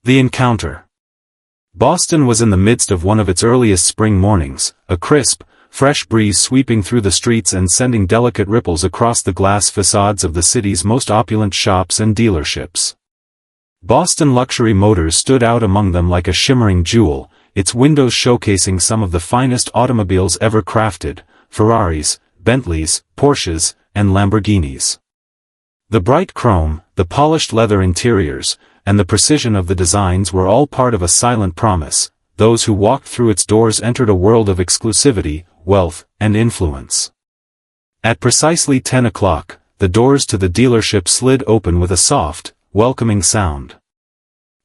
The encounter. Boston was in the midst of one of its earliest spring mornings, a crisp, fresh breeze sweeping through the streets and sending delicate ripples across the glass facades of the city's most opulent shops and dealerships. Boston Luxury Motors stood out among them like a shimmering jewel, its windows showcasing some of the finest automobiles ever crafted, Ferraris, Bentleys, Porsches, and Lamborghinis. The bright chrome, the polished leather interiors, and the precision of the designs were all part of a silent promise. Those who walked through its doors entered a world of exclusivity, wealth, and influence. At precisely 10 o'clock, the doors to the dealership slid open with a soft, welcoming sound.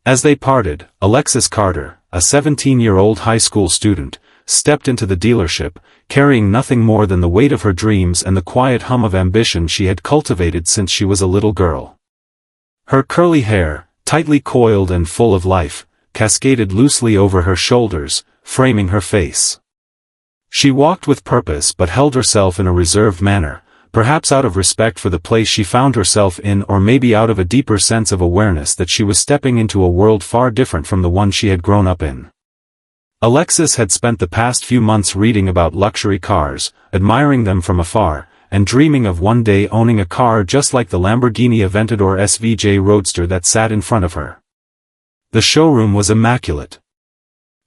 As they parted, Alexis Carter, a 17-year-old high school student, stepped into the dealership, carrying nothing more than the weight of her dreams and the quiet hum of ambition she had cultivated since she was a little girl. Her curly hair, tightly coiled and full of life, cascaded loosely over her shoulders, framing her face. She walked with purpose but held herself in a reserved manner, perhaps out of respect for the place she found herself in, or maybe out of a deeper sense of awareness that she was stepping into a world far different from the one she had grown up in. Alexis had spent the past few months reading about luxury cars, admiring them from afar, and dreaming of one day owning a car just like the Lamborghini Aventador SVJ Roadster that sat in front of her. The showroom was immaculate.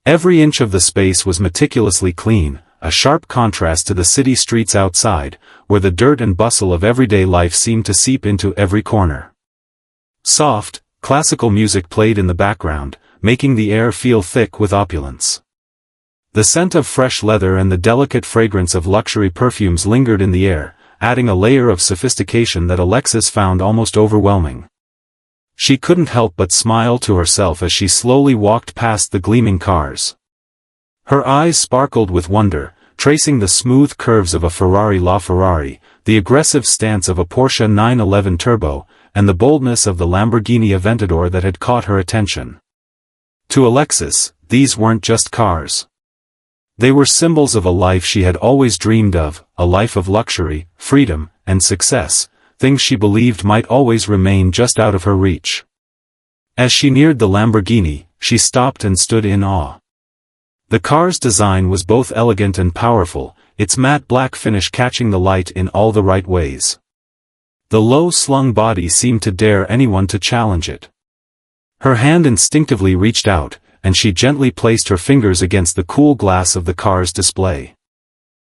Every inch of the space was meticulously clean, a sharp contrast to the city streets outside, where the dirt and bustle of everyday life seemed to seep into every corner. Soft, classical music played in the background, making the air feel thick with opulence. The scent of fresh leather and the delicate fragrance of luxury perfumes lingered in the air, adding a layer of sophistication that Alexis found almost overwhelming. She couldn't help but smile to herself as she slowly walked past the gleaming cars. Her eyes sparkled with wonder, tracing the smooth curves of a Ferrari LaFerrari, the aggressive stance of a Porsche 911 Turbo, and the boldness of the Lamborghini Aventador that had caught her attention. To Alexis, these weren't just cars. They were symbols of a life she had always dreamed of, a life of luxury, freedom, and success, things she believed might always remain just out of her reach. As she neared the Lamborghini, she stopped and stood in awe. The car's design was both elegant and powerful, its matte black finish catching the light in all the right ways. The low-slung body seemed to dare anyone to challenge it. Her hand instinctively reached out, and she gently placed her fingers against the cool glass of the car's display.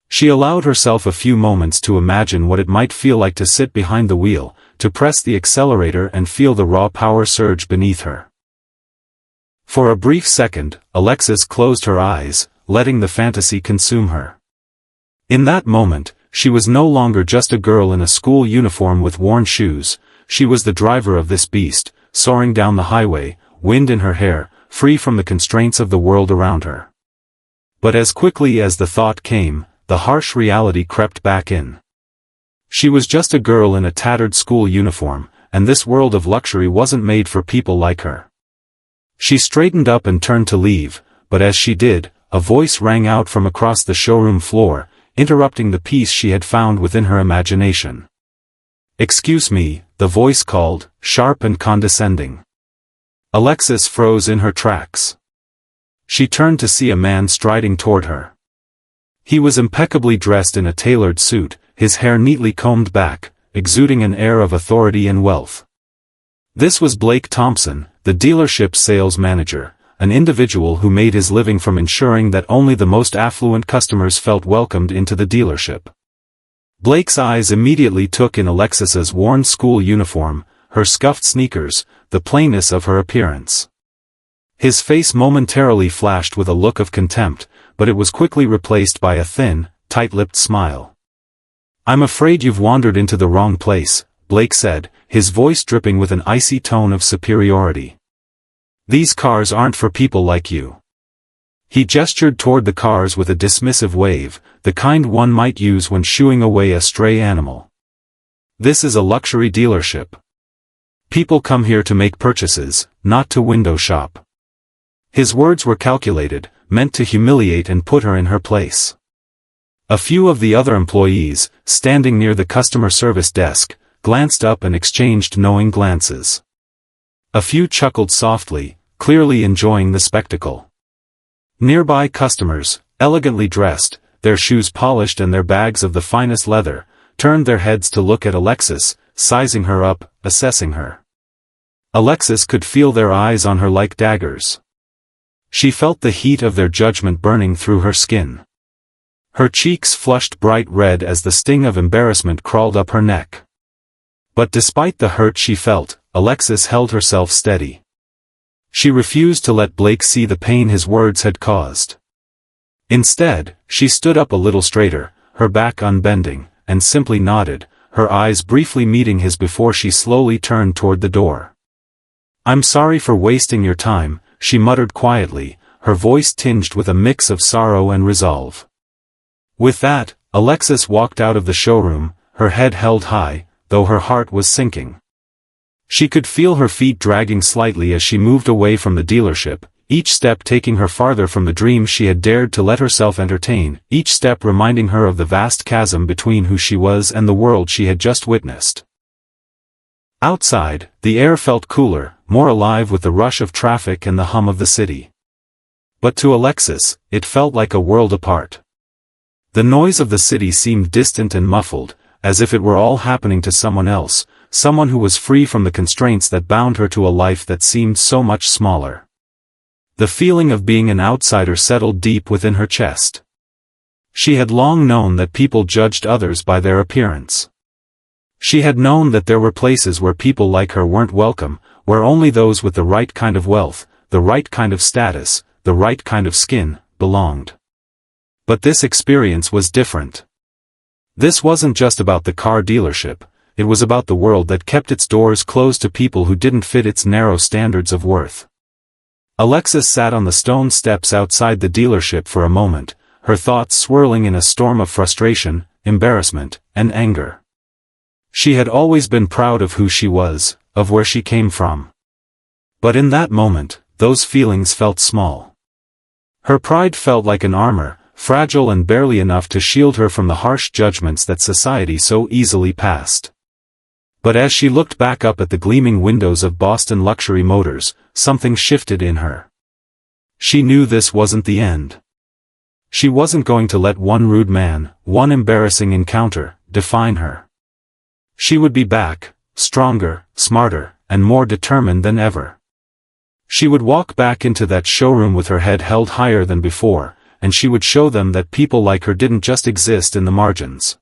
She allowed herself a few moments to imagine what it might feel like to sit behind the wheel, to press the accelerator and feel the raw power surge beneath her. For a brief second, Alexis closed her eyes, letting the fantasy consume her. In that moment, she was no longer just a girl in a school uniform with worn shoes, she was the driver of this beast, soaring down the highway, wind in her hair, free from the constraints of the world around her. But as quickly as the thought came, the harsh reality crept back in. She was just a girl in a tattered school uniform, and this world of luxury wasn't made for people like her. She straightened up and turned to leave, but as she did, a voice rang out from across the showroom floor, interrupting the peace she had found within her imagination. "Excuse me," the voice called, sharp and condescending. Alexis froze in her tracks. She turned to see a man striding toward her. He was impeccably dressed in a tailored suit, his hair neatly combed back, exuding an air of authority and wealth. This was Blake Thompson, the dealership's sales manager, an individual who made his living from ensuring that only the most affluent customers felt welcomed into the dealership. Blake's eyes immediately took in Alexis's worn school uniform, her scuffed sneakers, the plainness of her appearance. His face momentarily flashed with a look of contempt, but it was quickly replaced by a thin, tight-lipped smile. "I'm afraid you've wandered into the wrong place," Blake said, his voice dripping with an icy tone of superiority. "These cars aren't for people like you." He gestured toward the cars with a dismissive wave, the kind one might use when shooing away a stray animal. "This is a luxury dealership. People come here to make purchases, not to window shop." His words were calculated, meant to humiliate and put her in her place. A few of the other employees, standing near the customer service desk, glanced up and exchanged knowing glances. A few chuckled softly, clearly enjoying the spectacle. Nearby customers, elegantly dressed, their shoes polished and their bags of the finest leather, turned their heads to look at Alexis, sizing her up, assessing her. Alexis could feel their eyes on her like daggers. She felt the heat of their judgment burning through her skin. Her cheeks flushed bright red as the sting of embarrassment crawled up her neck. But despite the hurt she felt, Alexis held herself steady. She refused to let Blake see the pain his words had caused. Instead, she stood up a little straighter, her back unbending, and simply nodded, her eyes briefly meeting his before she slowly turned toward the door. "I'm sorry for wasting your time," she muttered quietly, her voice tinged with a mix of sorrow and resolve. With that, Alexis walked out of the showroom, her head held high, though her heart was sinking. She could feel her feet dragging slightly as she moved away from the dealership, each step taking her farther from the dream she had dared to let herself entertain, each step reminding her of the vast chasm between who she was and the world she had just witnessed. Outside, the air felt cooler, more alive with the rush of traffic and the hum of the city. But to Alexis, it felt like a world apart. The noise of the city seemed distant and muffled, as if it were all happening to someone else, someone who was free from the constraints that bound her to a life that seemed so much smaller. The feeling of being an outsider settled deep within her chest. She had long known that people judged others by their appearance. She had known that there were places where people like her weren't welcome, where only those with the right kind of wealth, the right kind of status, the right kind of skin, belonged. But this experience was different. This wasn't just about the car dealership, it was about the world that kept its doors closed to people who didn't fit its narrow standards of worth. Alexis sat on the stone steps outside the dealership for a moment, her thoughts swirling in a storm of frustration, embarrassment, and anger. She had always been proud of who she was, of where she came from. But in that moment, those feelings felt small. Her pride felt like an armor, fragile and barely enough to shield her from the harsh judgments that society so easily passed. But as she looked back up at the gleaming windows of Boston Luxury Motors, something shifted in her. She knew this wasn't the end. She wasn't going to let one rude man, one embarrassing encounter, define her. She would be back, stronger, smarter, and more determined than ever. She would walk back into that showroom with her head held higher than before, and she would show them that people like her didn't just exist in the margins.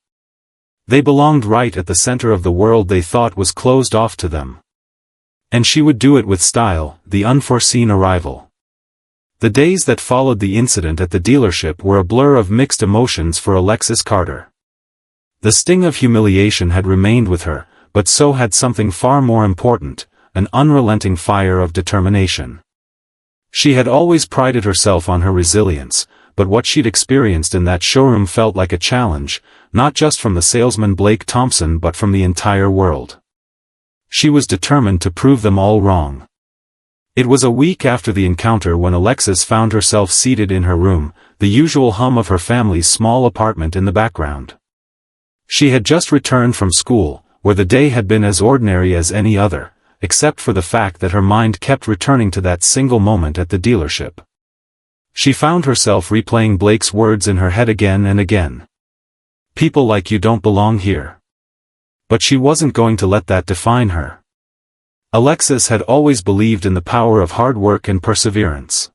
They belonged right at the center of the world they thought was closed off to them. And she would do it with style, the unforeseen arrival. The days that followed the incident at the dealership were a blur of mixed emotions for Alexis Carter. The sting of humiliation had remained with her, but so had something far more important, an unrelenting fire of determination. She had always prided herself on her resilience, but what she'd experienced in that showroom felt like a challenge, not just from the salesman Blake Thompson but from the entire world. She was determined to prove them all wrong. It was a week after the encounter when Alexis found herself seated in her room, the usual hum of her family's small apartment in the background. She had just returned from school, where the day had been as ordinary as any other, except for the fact that her mind kept returning to that single moment at the dealership. She found herself replaying Blake's words in her head again and again. "People like you don't belong here." But she wasn't going to let that define her. Alexis had always believed in the power of hard work and perseverance.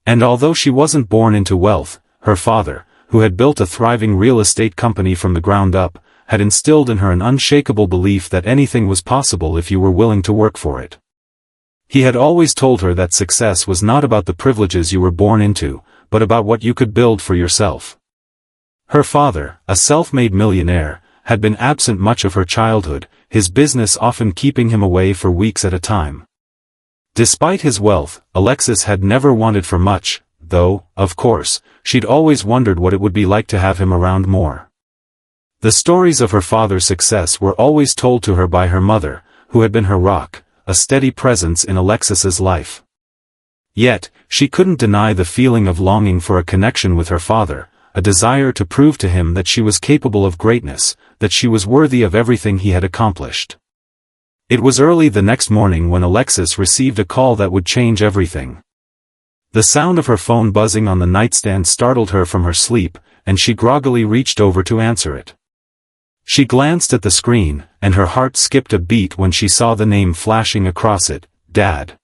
And although she wasn't born into wealth, her father, who had built a thriving real estate company from the ground up, had instilled in her an unshakable belief that anything was possible if you were willing to work for it. He had always told her that success was not about the privileges you were born into, but about what you could build for yourself. Her father, a self-made millionaire, had been absent much of her childhood, his business often keeping him away for weeks at a time. Despite his wealth, Alexis had never wanted for much, though, of course, she'd always wondered what it would be like to have him around more. The stories of her father's success were always told to her by her mother, who had been her rock, a steady presence in Alexis's life. Yet, she couldn't deny the feeling of longing for a connection with her father, a desire to prove to him that she was capable of greatness, that she was worthy of everything he had accomplished. It was early the next morning when Alexis received a call that would change everything. The sound of her phone buzzing on the nightstand startled her from her sleep, and she groggily reached over to answer it. She glanced at the screen, and her heart skipped a beat when she saw the name flashing across it, Dad.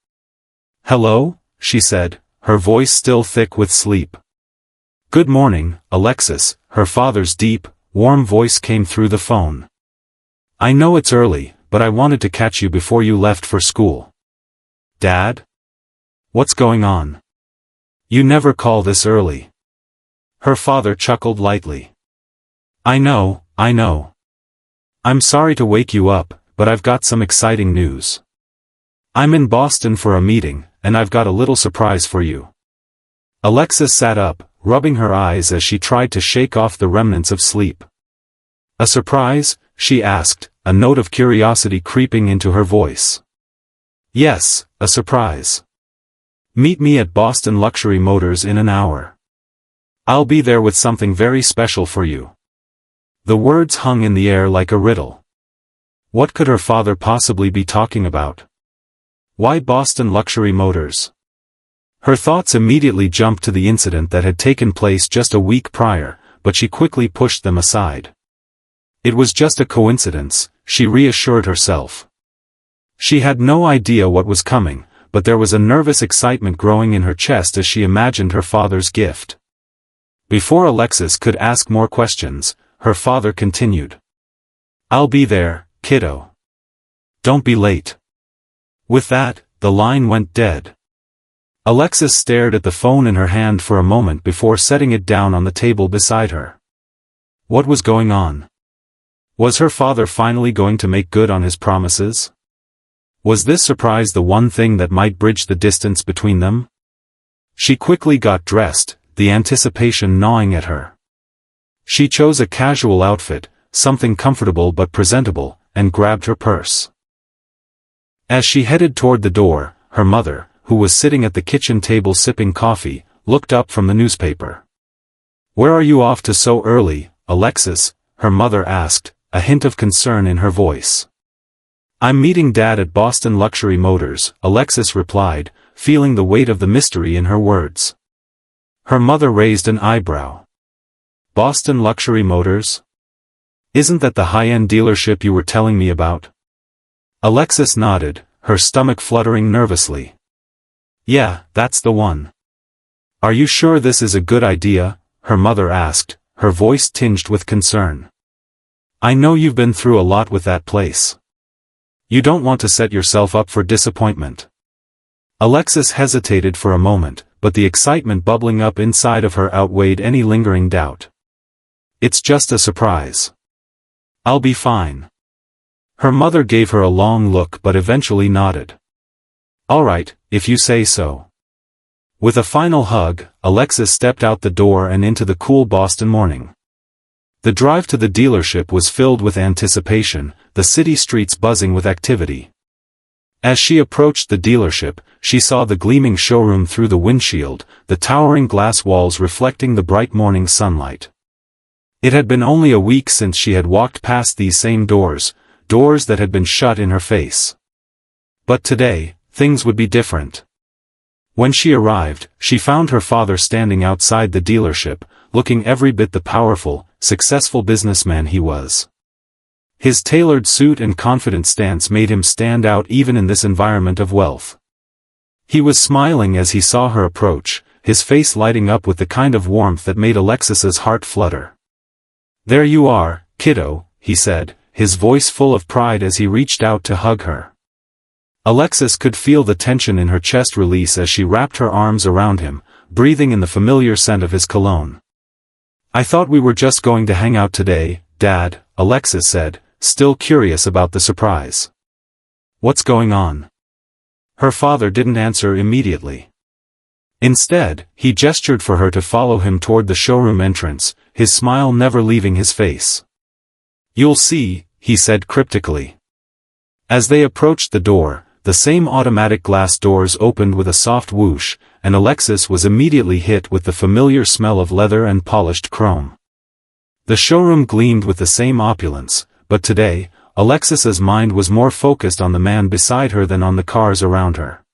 "Hello?" she said, her voice still thick with sleep. "Good morning, Alexis," her father's deep, warm voice came through the phone. "I know it's early, but I wanted to catch you before you left for school." "Dad? What's going on? You never call this early." Her father chuckled lightly. I know. I'm sorry to wake you up, but I've got some exciting news. I'm in Boston for a meeting, and I've got a little surprise for you." Alexis sat up, rubbing her eyes as she tried to shake off the remnants of sleep. "A surprise?" she asked, a note of curiosity creeping into her voice. "Yes, a surprise. Meet me at Boston Luxury Motors in an hour. I'll be there with something very special for you." The words hung in the air like a riddle. What could her father possibly be talking about? Why Boston Luxury Motors? Her thoughts immediately jumped to the incident that had taken place just a week prior, but she quickly pushed them aside. It was just a coincidence, she reassured herself. She had no idea what was coming, but there was a nervous excitement growing in her chest as she imagined her father's gift. Before Alexis could ask more questions, her father continued. "I'll be there, kiddo. Don't be late." With that, the line went dead. Alexis stared at the phone in her hand for a moment before setting it down on the table beside her. What was going on? Was her father finally going to make good on his promises? Was this surprise the one thing that might bridge the distance between them? She quickly got dressed, the anticipation gnawing at her. She chose a casual outfit, something comfortable but presentable, and grabbed her purse. As she headed toward the door, her mother, who was sitting at the kitchen table sipping coffee, looked up from the newspaper. "Where are you off to so early, Alexis?" her mother asked, a hint of concern in her voice. "I'm meeting Dad at Boston Luxury Motors," Alexis replied, feeling the weight of the mystery in her words. Her mother raised an eyebrow. "Boston Luxury Motors? Isn't that the high-end dealership you were telling me about?" Alexis nodded, her stomach fluttering nervously. "Yeah, that's the one." "Are you sure this is a good idea?" her mother asked, her voice tinged with concern. "I know you've been through a lot with that place. You don't want to set yourself up for disappointment." Alexis hesitated for a moment, but the excitement bubbling up inside of her outweighed any lingering doubt. "It's just a surprise. I'll be fine." Her mother gave her a long look but eventually nodded. "All right, if you say so." With a final hug, Alexis stepped out the door and into the cool Boston morning. The drive to the dealership was filled with anticipation, the city streets buzzing with activity. As she approached the dealership, she saw the gleaming showroom through the windshield, the towering glass walls reflecting the bright morning sunlight. It had been only a week since she had walked past these same doors that had been shut in her face. But today, things would be different. When she arrived, she found her father standing outside the dealership, looking every bit the powerful, successful businessman he was. His tailored suit and confident stance made him stand out even in this environment of wealth. He was smiling as he saw her approach, his face lighting up with the kind of warmth that made Alexis's heart flutter. "There you are, kiddo," he said, his voice full of pride as he reached out to hug her. Alexis could feel the tension in her chest release as she wrapped her arms around him, breathing in the familiar scent of his cologne. "I thought we were just going to hang out today, Dad," Alexis said, still curious about the surprise. "What's going on?" Her father didn't answer immediately. Instead, he gestured for her to follow him toward the showroom entrance, his smile never leaving his face. "You'll see," he said cryptically. As they approached the door, the same automatic glass doors opened with a soft whoosh, and Alexis was immediately hit with the familiar smell of leather and polished chrome. The showroom gleamed with the same opulence, but today, Alexis's mind was more focused on the man beside her than on the cars around her.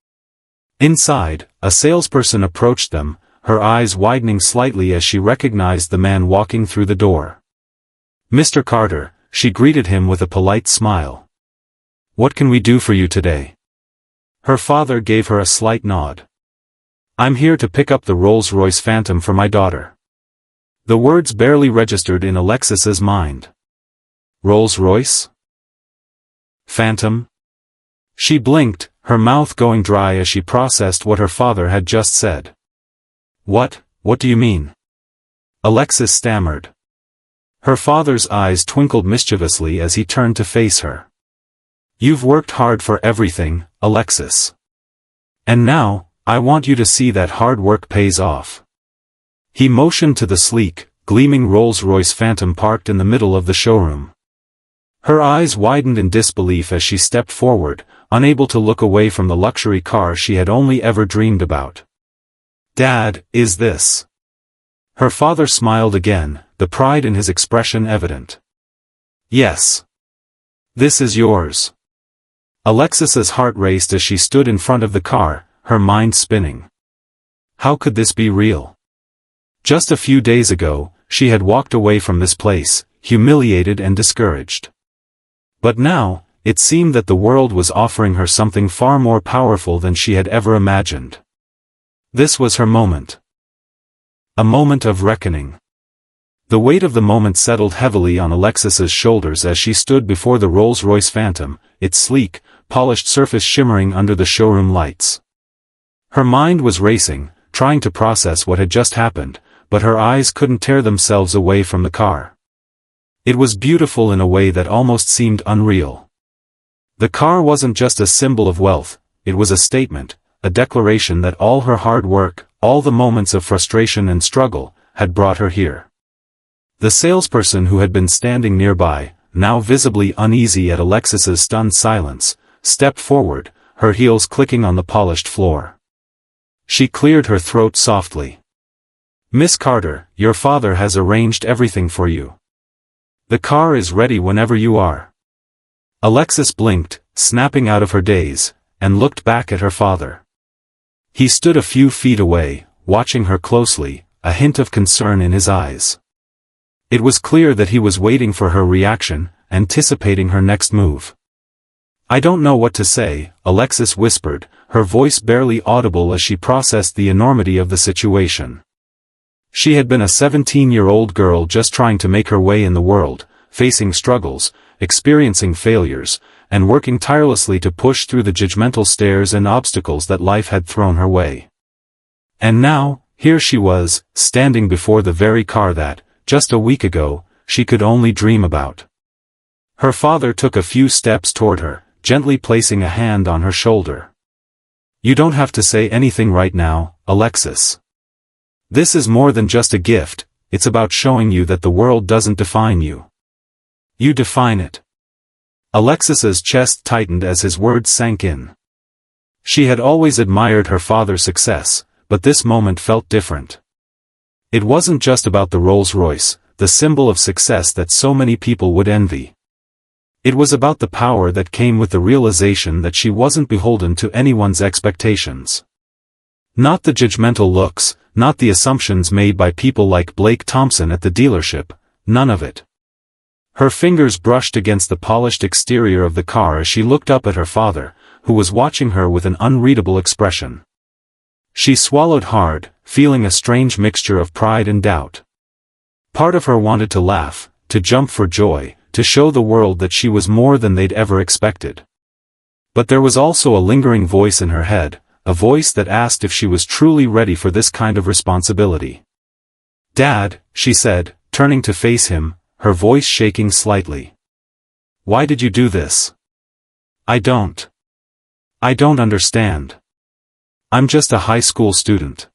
Inside, a salesperson approached them, her eyes widening slightly as she recognized the man walking through the door. "Mr. Carter," she greeted him with a polite smile. "What can we do for you today?" Her father gave her a slight nod. "I'm here to pick up the Rolls-Royce Phantom for my daughter." The words barely registered in Alexis's mind. Rolls-Royce? Phantom? She blinked, her mouth going dry as she processed what her father had just said. What do you mean?" Alexis stammered. Her father's eyes twinkled mischievously as he turned to face her. "You've worked hard for everything, Alexis. And now, I want you to see that hard work pays off." He motioned to the sleek, gleaming Rolls-Royce Phantom parked in the middle of the showroom. Her eyes widened in disbelief as she stepped forward, unable to look away from the luxury car she had only ever dreamed about. "Dad, is this?" Her father smiled again, the pride in his expression evident. "Yes. This is yours." Alexis's heart raced as she stood in front of the car, her mind spinning. How could this be real? Just a few days ago, she had walked away from this place, humiliated and discouraged. But now, it seemed that the world was offering her something far more powerful than she had ever imagined. This was her moment. A moment of reckoning. The weight of the moment settled heavily on Alexis's shoulders as she stood before the Rolls-Royce Phantom, its sleek, polished surface shimmering under the showroom lights. Her mind was racing, trying to process what had just happened, but her eyes couldn't tear themselves away from the car. It was beautiful in a way that almost seemed unreal. The car wasn't just a symbol of wealth, it was a statement, a declaration that all her hard work, all the moments of frustration and struggle, had brought her here. The salesperson who had been standing nearby, now visibly uneasy at Alexis's stunned silence, stepped forward, her heels clicking on the polished floor. She cleared her throat softly. "Miss Carter, your father has arranged everything for you. The car is ready whenever you are." Alexis blinked, snapping out of her daze, and looked back at her father. He stood a few feet away, watching her closely, a hint of concern in his eyes. It was clear that he was waiting for her reaction, anticipating her next move. "I don't know what to say," Alexis whispered, her voice barely audible as she processed the enormity of the situation. She had been a 17-year-old girl just trying to make her way in the world, facing struggles, experiencing failures, and working tirelessly to push through the judgmental stares and obstacles that life had thrown her way. And now, here she was, standing before the very car that, just a week ago, she could only dream about. Her father took a few steps toward her, gently placing a hand on her shoulder. "You don't have to say anything right now, Alexis. This is more than just a gift, it's about showing you that the world doesn't define you. You define it." Alexis's chest tightened as his words sank in. She had always admired her father's success, but this moment felt different. It wasn't just about the Rolls-Royce, the symbol of success that so many people would envy. It was about the power that came with the realization that she wasn't beholden to anyone's expectations. Not the judgmental looks, not the assumptions made by people like Blake Thompson at the dealership, none of it. Her fingers brushed against the polished exterior of the car as she looked up at her father, who was watching her with an unreadable expression. She swallowed hard, feeling a strange mixture of pride and doubt. Part of her wanted to laugh, to jump for joy, to show the world that she was more than they'd ever expected. But there was also a lingering voice in her head, a voice that asked if she was truly ready for this kind of responsibility. "Dad," she said, turning to face him, her voice shaking slightly. "Why did you do this? I don't understand. I'm just a high school student.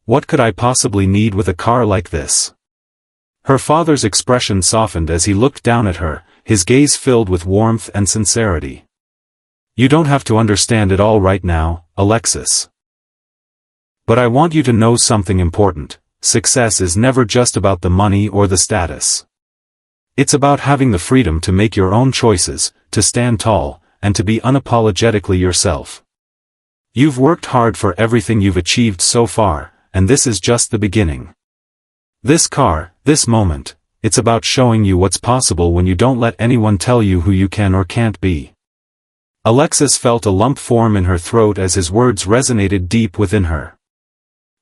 What could I possibly need with a car like this?" Her father's expression softened as he looked down at her, his gaze filled with warmth and sincerity. "You don't have to understand it all right now, Alexis. But I want you to know something important. Success is never just about the money or the status. It's about having the freedom to make your own choices, to stand tall, and to be unapologetically yourself. You've worked hard for everything you've achieved so far, and this is just the beginning. This car, this moment, it's about showing you what's possible when you don't let anyone tell you who you can or can't be. Alexis felt a lump form in her throat as his words resonated deep within her.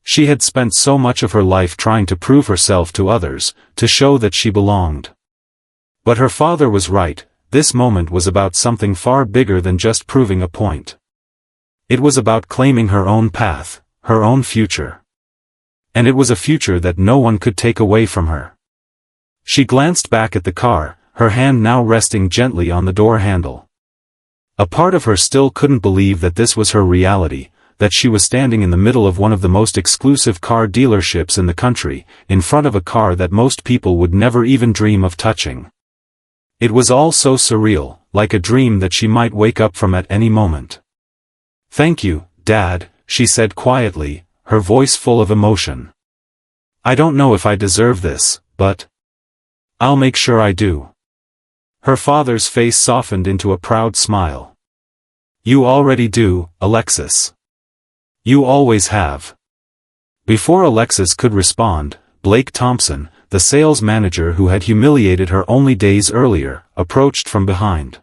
She had spent so much of her life trying to prove herself to others, to show that she belonged. But her father was right, this moment was about something far bigger than just proving a point. It was about claiming her own path, her own future. And it was a future that no one could take away from her. She glanced back at the car, her hand now resting gently on the door handle. A part of her still couldn't believe that this was her reality, that she was standing in the middle of one of the most exclusive car dealerships in the country, in front of a car that most people would never even dream of touching. It was all so surreal, like a dream that she might wake up from at any moment. "Thank you, Dad," she said quietly, her voice full of emotion. "I don't know if I deserve this, but I'll make sure I do." Her father's face softened into a proud smile. "You already do, Alexis. You always have." Before Alexis could respond, Blake Thompson, the sales manager who had humiliated her only days earlier, approached from behind.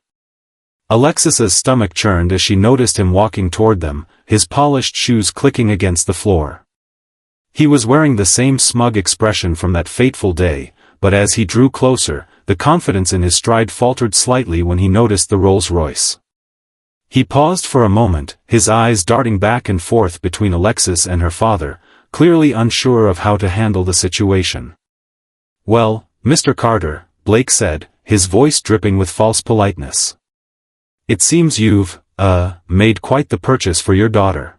Alexis's stomach churned as she noticed him walking toward them, his polished shoes clicking against the floor. He was wearing the same smug expression from that fateful day, but as he drew closer, the confidence in his stride faltered slightly when he noticed the Rolls-Royce. He paused for a moment, his eyes darting back and forth between Alexis and her father, clearly unsure of how to handle the situation. "Well, Mr. Carter," Blake said, his voice dripping with false politeness. "It seems you've, made quite the purchase for your daughter."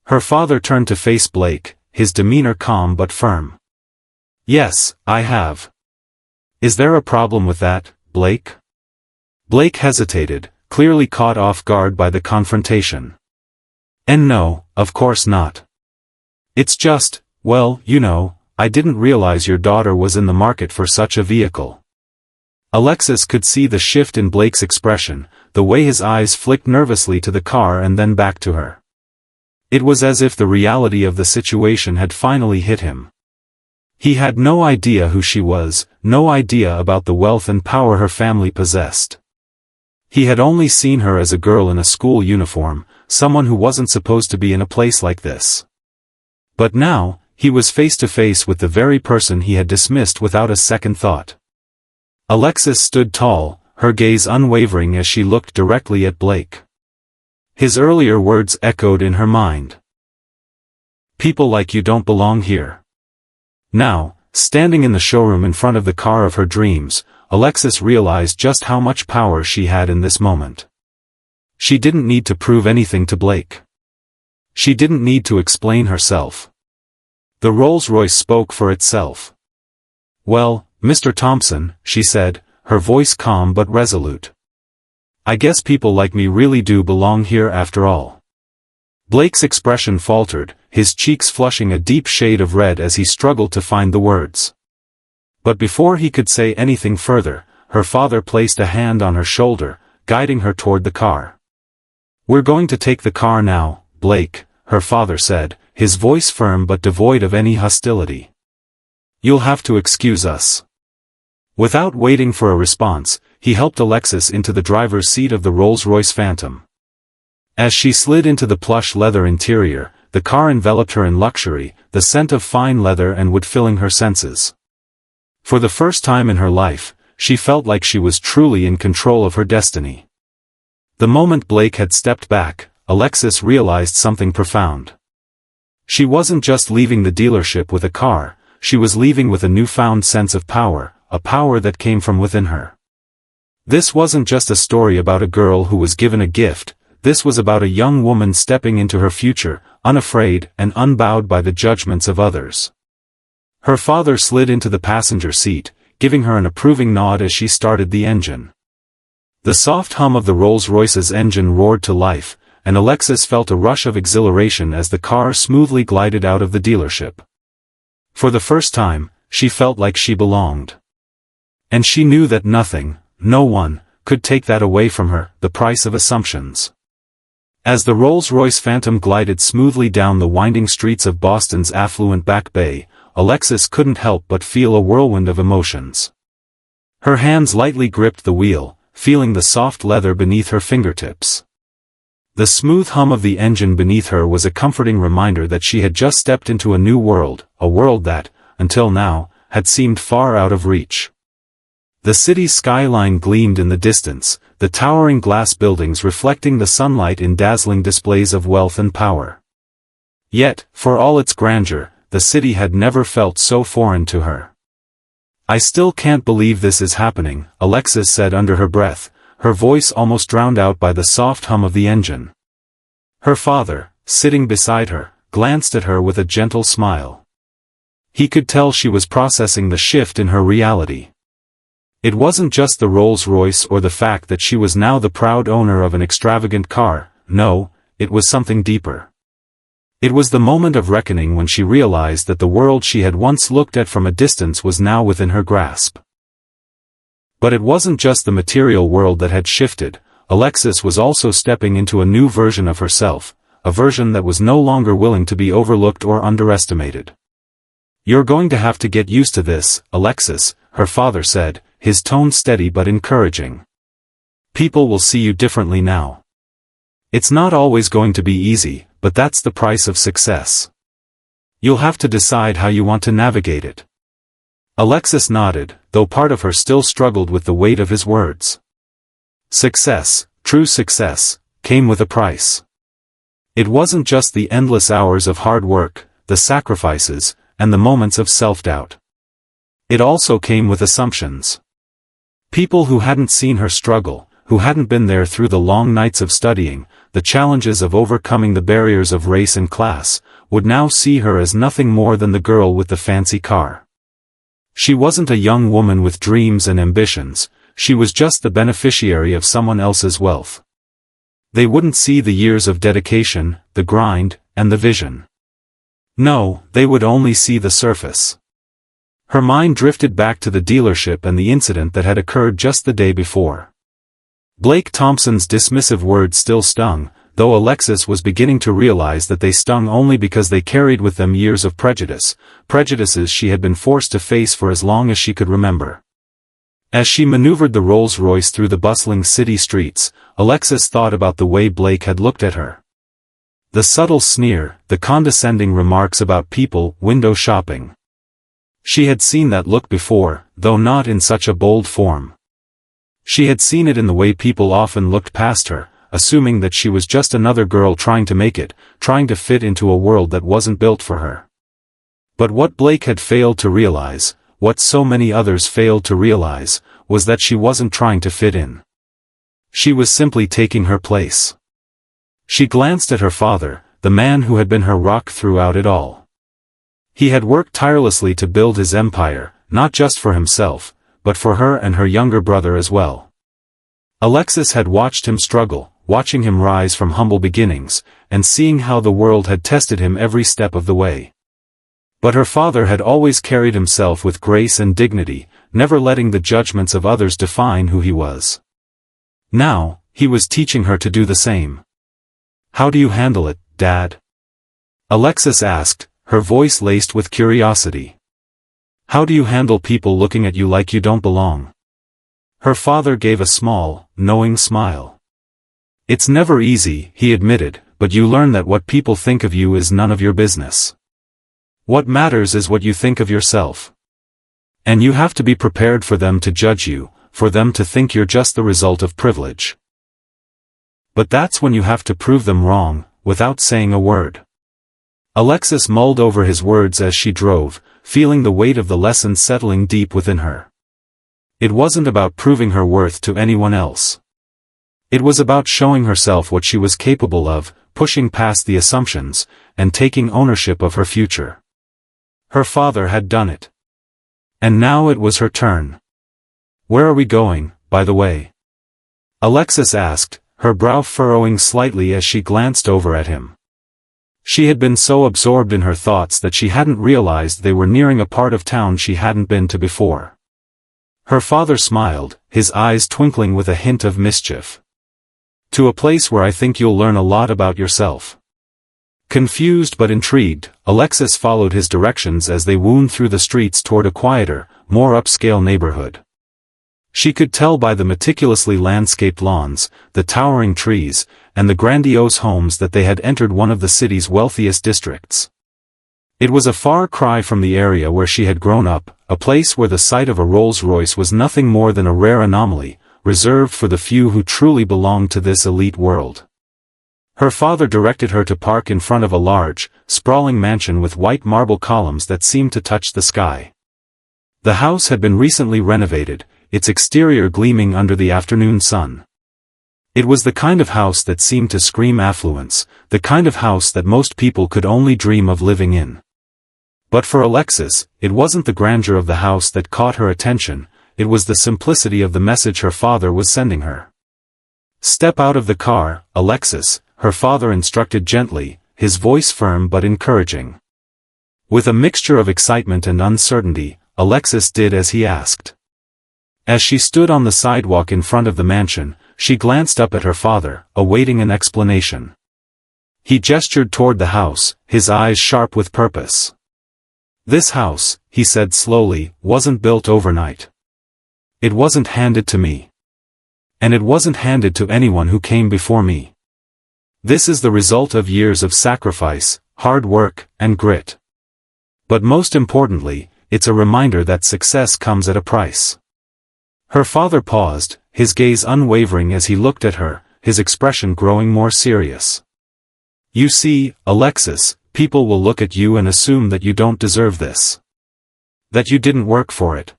Her father turned to face Blake, his demeanor calm but firm. "Yes, I have." "Is there a problem with that, Blake?" Blake hesitated, clearly caught off guard by the confrontation. "And no, of course not. It's just, well, you know, I didn't realize your daughter was in the market for such a vehicle." Alexis could see the shift in Blake's expression, the way his eyes flicked nervously to the car and then back to her. It was as if the reality of the situation had finally hit him. He had no idea who she was, no idea about the wealth and power her family possessed. He had only seen her as a girl in a school uniform, someone who wasn't supposed to be in a place like this. But now, he was face to face with the very person he had dismissed without a second thought. Alexis stood tall, her gaze unwavering as she looked directly at Blake. His earlier words echoed in her mind. "People like you don't belong here." Now, standing in the showroom in front of the car of her dreams, Alexis realized just how much power she had in this moment. She didn't need to prove anything to Blake. She didn't need to explain herself. The Rolls-Royce spoke for itself. "Well, Mr. Thompson," she said, her voice calm but resolute. "I guess people like me really do belong here after all." Blake's expression faltered, his cheeks flushing a deep shade of red as he struggled to find the words. But before he could say anything further, her father placed a hand on her shoulder, guiding her toward the car. "We're going to take the car now, Blake," her father said, his voice firm but devoid of any hostility. "You'll have to excuse us." Without waiting for a response, he helped Alexis into the driver's seat of the Rolls-Royce Phantom. As she slid into the plush leather interior, the car enveloped her in luxury, the scent of fine leather and wood filling her senses. For the first time in her life, she felt like she was truly in control of her destiny. The moment Blake had stepped back, Alexis realized something profound. She wasn't just leaving the dealership with a car, she was leaving with a newfound sense of power, a power that came from within her. This wasn't just a story about a girl who was given a gift, this was about a young woman stepping into her future, unafraid and unbowed by the judgments of others. Her father slid into the passenger seat, giving her an approving nod as she started the engine. The soft hum of the Rolls-Royce's engine roared to life, and Alexis felt a rush of exhilaration as the car smoothly glided out of the dealership. For the first time, she felt like she belonged. And she knew that nothing, no one, could take that away from her, the price of assumptions. As the Rolls-Royce Phantom glided smoothly down the winding streets of Boston's affluent Back Bay, Alexis couldn't help but feel a whirlwind of emotions. Her hands lightly gripped the wheel, feeling the soft leather beneath her fingertips. The smooth hum of the engine beneath her was a comforting reminder that she had just stepped into a new world, a world that, until now, had seemed far out of reach. The city's skyline gleamed in the distance, the towering glass buildings reflecting the sunlight in dazzling displays of wealth and power. Yet, for all its grandeur, the city had never felt so foreign to her. "I still can't believe this is happening," Alexis said under her breath, her voice almost drowned out by the soft hum of the engine. Her father, sitting beside her, glanced at her with a gentle smile. He could tell she was processing the shift in her reality. It wasn't just the Rolls-Royce or the fact that she was now the proud owner of an extravagant car, no, it was something deeper. It was the moment of reckoning when she realized that the world she had once looked at from a distance was now within her grasp. But it wasn't just the material world that had shifted, Alexis was also stepping into a new version of herself, a version that was no longer willing to be overlooked or underestimated. "You're going to have to get used to this, Alexis," her father said, his tone steady but encouraging. "People will see you differently now. It's not always going to be easy, but that's the price of success. You'll have to decide how you want to navigate it." Alexis nodded, though part of her still struggled with the weight of his words. Success, true success, came with a price. It wasn't just the endless hours of hard work, the sacrifices, and the moments of self-doubt. It also came with assumptions. People who hadn't seen her struggle, who hadn't been there through the long nights of studying, the challenges of overcoming the barriers of race and class, would now see her as nothing more than the girl with the fancy car. She wasn't a young woman with dreams and ambitions, she was just the beneficiary of someone else's wealth. They wouldn't see the years of dedication, the grind, and the vision. No, they would only see the surface. Her mind drifted back to the dealership and the incident that had occurred just the day before. Blake Thompson's dismissive words still stung, though Alexis was beginning to realize that they stung only because they carried with them years of prejudices she had been forced to face for as long as she could remember. As she maneuvered the Rolls-Royce through the bustling city streets, Alexis thought about the way Blake had looked at her. The subtle sneer, the condescending remarks about people window shopping. She had seen that look before, though not in such a bold form. She had seen it in the way people often looked past her, assuming that she was just another girl trying to make it, trying to fit into a world that wasn't built for her. But what Blake had failed to realize, what so many others failed to realize, was that she wasn't trying to fit in. She was simply taking her place. She glanced at her father, the man who had been her rock throughout it all. He had worked tirelessly to build his empire, not just for himself, but for her and her younger brother as well. Alexis had watched him struggle, watching him rise from humble beginnings, and seeing how the world had tested him every step of the way. But her father had always carried himself with grace and dignity, never letting the judgments of others define who he was. Now, he was teaching her to do the same. "How do you handle it, Dad?" Alexis asked, her voice laced with curiosity. "How do you handle people looking at you like you don't belong?" Her father gave a small, knowing smile. "It's never easy," he admitted, "but you learn that what people think of you is none of your business. What matters is what you think of yourself. And you have to be prepared for them to judge you, for them to think you're just the result of privilege. But that's when you have to prove them wrong, without saying a word." Alexis mulled over his words as she drove, feeling the weight of the lesson settling deep within her. It wasn't about proving her worth to anyone else. It was about showing herself what she was capable of, pushing past the assumptions, and taking ownership of her future. Her father had done it. And now it was her turn. "Where are we going, by the way?" Alexis asked, her brow furrowing slightly as she glanced over at him. She had been so absorbed in her thoughts that she hadn't realized they were nearing a part of town she hadn't been to before. Her father smiled, his eyes twinkling with a hint of mischief. To a place where I think you'll learn a lot about yourself. Confused but intrigued, Alexis followed his directions as they wound through the streets toward a quieter, more upscale neighborhood. She could tell by the meticulously landscaped lawns, the towering trees, and the grandiose homes that they had entered one of the city's wealthiest districts. It was a far cry from the area where she had grown up, a place where the sight of a Rolls-Royce was nothing more than a rare anomaly, reserved for the few who truly belonged to this elite world. Her father directed her to park in front of a large, sprawling mansion with white marble columns that seemed to touch the sky. The house had been recently renovated, its exterior gleaming under the afternoon sun. It was the kind of house that seemed to scream affluence, the kind of house that most people could only dream of living in. But for Alexis, it wasn't the grandeur of the house that caught her attention, it was the simplicity of the message her father was sending her. "Step out of the car, Alexis," her father instructed gently, his voice firm but encouraging. With a mixture of excitement and uncertainty, Alexis did as he asked. As she stood on the sidewalk in front of the mansion, she glanced up at her father, awaiting an explanation. He gestured toward the house, his eyes sharp with purpose. "This house," he said slowly, "wasn't built overnight. It wasn't handed to me. And it wasn't handed to anyone who came before me. This is the result of years of sacrifice, hard work, and grit. But most importantly, it's a reminder that success comes at a price." Her father paused, his gaze unwavering as he looked at her, his expression growing more serious. "You see, Alexis, people will look at you and assume that you don't deserve this. That you didn't work for it.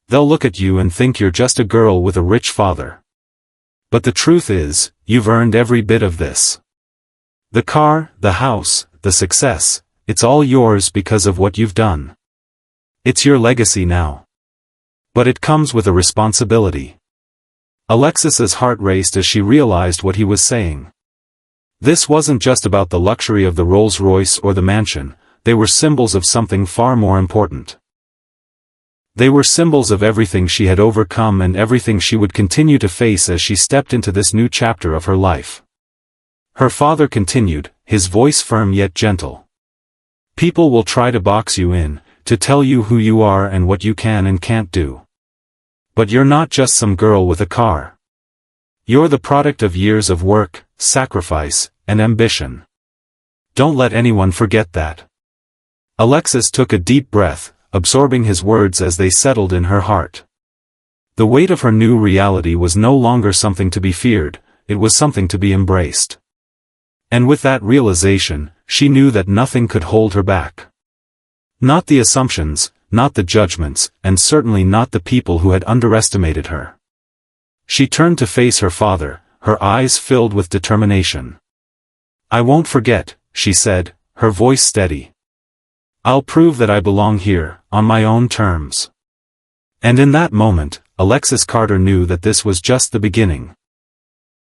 They'll look at you and think you're just a girl with a rich father. But the truth is, you've earned every bit of this. The car, the house, the success, it's all yours because of what you've done. It's your legacy now. But it comes with a responsibility." Alexis's heart raced as she realized what he was saying. This wasn't just about the luxury of the Rolls-Royce or the mansion, they were symbols of something far more important. They were symbols of everything she had overcome and everything she would continue to face as she stepped into this new chapter of her life. Her father continued, his voice firm yet gentle. "People will try to box you in, to tell you who you are and what you can and can't do. But you're not just some girl with a car. You're the product of years of work, sacrifice, and ambition. Don't let anyone forget that." Alexis took a deep breath, absorbing his words as they settled in her heart. The weight of her new reality was no longer something to be feared, it was something to be embraced. And with that realization, she knew that nothing could hold her back. Not the assumptions, not the judgments, and certainly not the people who had underestimated her. She turned to face her father, her eyes filled with determination. "I won't forget," she said, her voice steady. "I'll prove that I belong here, on my own terms." And in that moment, Alexis Carter knew that this was just the beginning.